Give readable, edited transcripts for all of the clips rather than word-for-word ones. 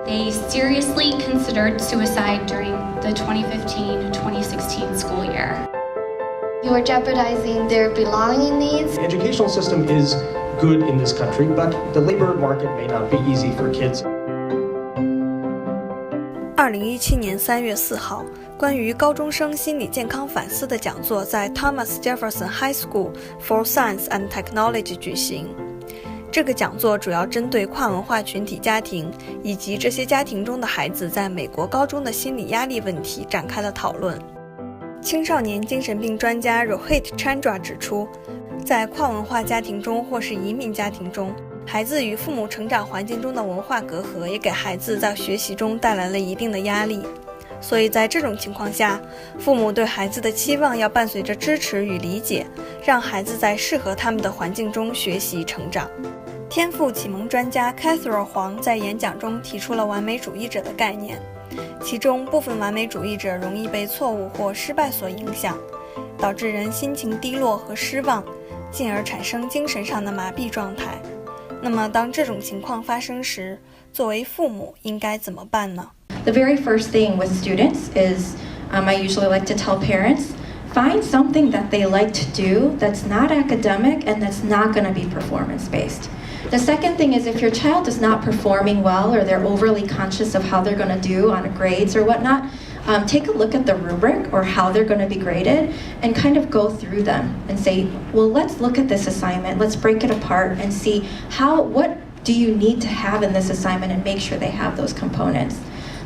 They seriously considered suicide during the 2015-2016 school year. You are jeopardizing their belonging needs. The educational system is good in this country, but the labor market may not be easy for kids. 2017年3月4号，关于高中生心理健康反思的讲座在 Thomas Jefferson High School for Science and Technology 举行。这个讲座主要针对跨文化群体家庭以及这些家庭中的孩子在美国高中的心理压力问题展开了讨论。青少年精神病专家 Rethink 指出，在跨文化家庭中或是移民家庭中，孩子与父母成长环境中的文化隔阂也给孩子在学习中带来了一定的压力。所以在这种情况下，父母对孩子的期望要伴随着支持与理解，让孩子在适合他们的环境中学习成长。天赋启蒙专家 Catherine 黄在演讲中提出了完美主义者的概念，其中部分完美主义者容易被错误或失败所影响，导致人心情低落和失望，进而产生精神上的麻痹状态。那么当这种情况发生时，作为父母应该怎么办呢？ The very first thing with students is I usually like to tell parents, find something that they like to do that's not academic and that's not going to be performance-based. The second thing is if your child is not performing well or they're overly conscious of how they're going to do on grades or whatnot, take a look at the rubric or how they're going to be graded and kind of go through them and say, well, let's look at this assignment, let's break it apart and see what do you need to have in this assignment and make sure they have those components.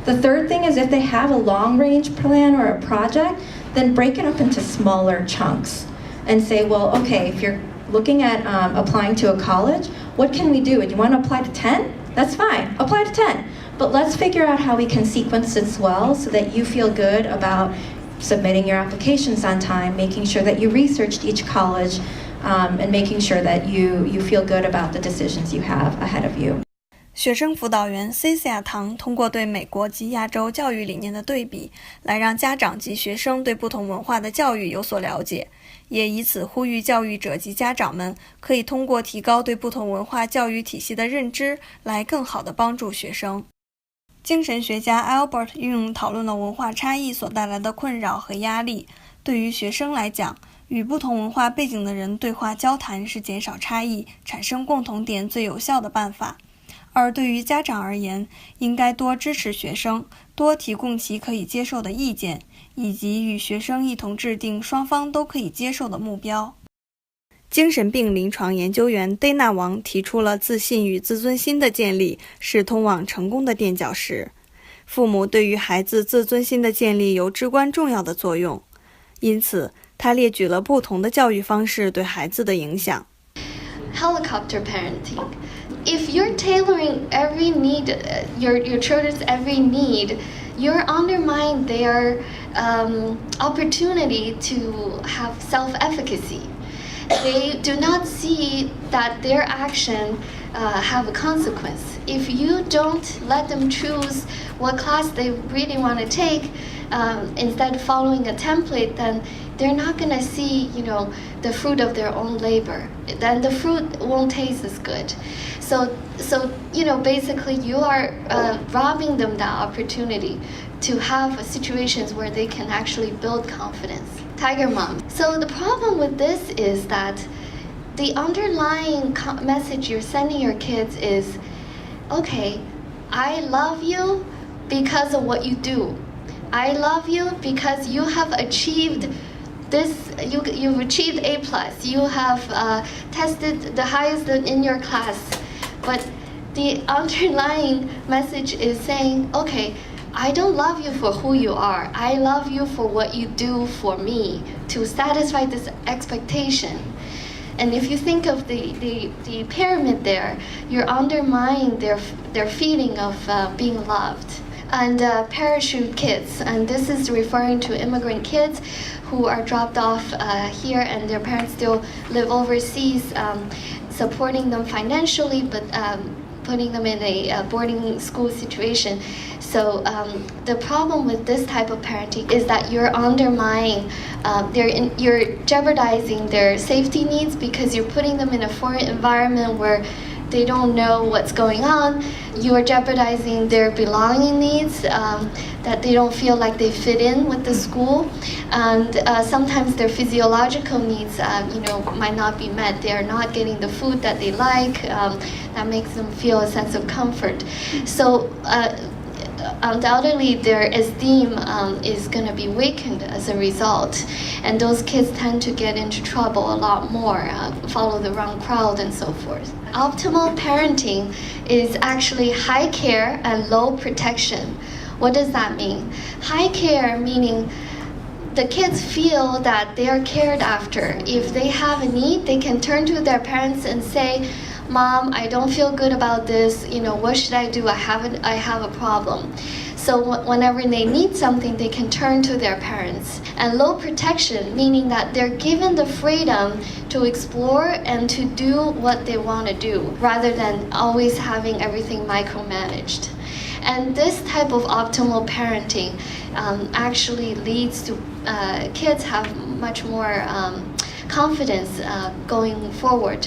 The third thing is if they have a long-range plan or a project, then break it up into smaller chunks and say, well, okay, if you're looking at applying to a college, what can we do? Do you want to apply to 10? That's fine, apply to 10. But let's figure out how we can sequence this well so that you feel good about submitting your applications on time, making sure that you researched each college, and making sure that you feel good about the decisions you have ahead of you. 学生辅导员 Cecilia 唐通过对美国及亚洲教育理念的对比，来让家长及学生对不同文化的教育有所了解，也以此呼吁教育者及家长们可以通过提高对不同文化教育体系的认知，来更好地帮助学生。精神学家 Albert 运用讨论了文化差异所带来的困扰和压力。对于学生来讲，与不同文化背景的人对话交谈是减少差异、产生共同点最有效的办法。而对于家长而言，应该多支持学生，多提供其可以接受的意见，以及与学生一同制定双方都可以接受的目标。精神病临床研究员 Dana 王提出了自信与自尊心的建立是通往成功的垫脚石。父母对于孩子自尊心的建立有至关重要的作用，因此他列举了不同的教育方式对孩子的影响。Helicopter parenting. If you're tailoring every need, your children's every need, you're undermining their opportunity to have self-efficacy. They do not see that their action have a consequence. If you don't let them choose what class they really want to take, instead of following a template, then they're not going to see, the fruit of their own labor. Then the fruit won't taste as good. So basically you are robbing them that opportunity to have situations where they can actually build confidence. Tiger mom. So the problem with this is that the underlying message you're sending your kids is, okay, I love you because of what you do. I love you because you have achieved this, you've achieved A+, you have tested the highest in your class. But the underlying message is saying, okay, I don't love you for who you are. I love you for what you do for me to satisfy this expectation. And if you think of the pyramid there, you're undermining their feeling of being loved. And parachute kids, and this is referring to immigrant kids who are dropped off here and their parents still live overseas, supporting them financially, but putting them in a boarding school situation. So the problem with this type of parenting is that you're undermining, you're jeopardizing their safety needs because you're putting them in a foreign environment where they don't know what's going on. You are jeopardizing their belonging needs, that they don't feel like they fit in with the school. And sometimes their physiological needs, might not be met. They are not getting the food that they like. That makes them feel a sense of comfort. So undoubtedly their esteem is going to be weakened as a result, and those kids tend to get into trouble a lot more, follow the wrong crowd and so forth. Optimal parenting is actually high care and low protection. What does that mean? High care meaning the kids feel that they are cared after. If they have a need, they can turn to their parents and say, Mom, I don't feel good about this. What should I do? I have a problem. So whenever they need something, they can turn to their parents. And low protection, meaning that they're given the freedom to explore and to do what they want to do, rather than always having everything micromanaged. And this type of optimal parenting actually leads to kids have much more confidence going forward.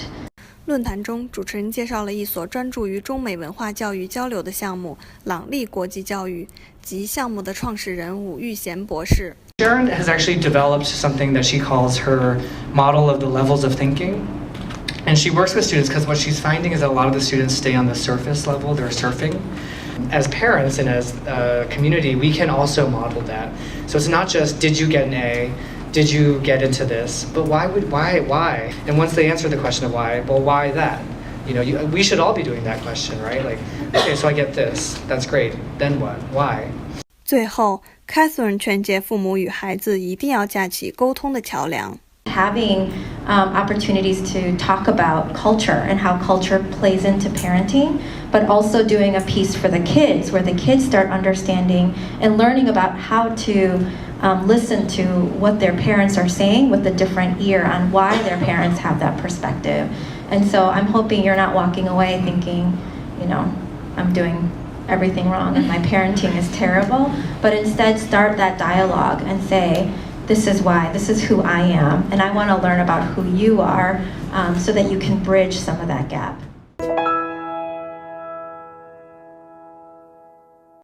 论坛中，主持人介绍了一所专注于中美文化教育交流的项目——朗利国际教育，及项目的创始人武玉贤博士。Sharon has actually developed something that she calls her model of the levels of thinking. And she works with students because what she's finding is that a lot of the students stay on the surface level, they're surfing. As parents and as a community, we can also model that. So it's not just, did you get an A? Did you get into this? But why? And once they answer the question of why, well, why that? We should all be doing that question, right? Like, okay, so I get this. That's great. Then what? Why? 最后 Catherine 劝诫父母与孩子一定要架起沟通的桥梁。Having opportunities to talk about culture and how culture plays into parenting, but also doing a piece for the kids where the kids start understanding and learning about how to listen to what their parents are saying with a different ear on why their parents have that perspective. And so I'm hoping you're not walking away thinking, I'm doing everything wrong and my parenting is terrible, but instead start that dialogue and say, this is why, this is who I am, and I want to learn about who you are so that you can bridge some of that gap.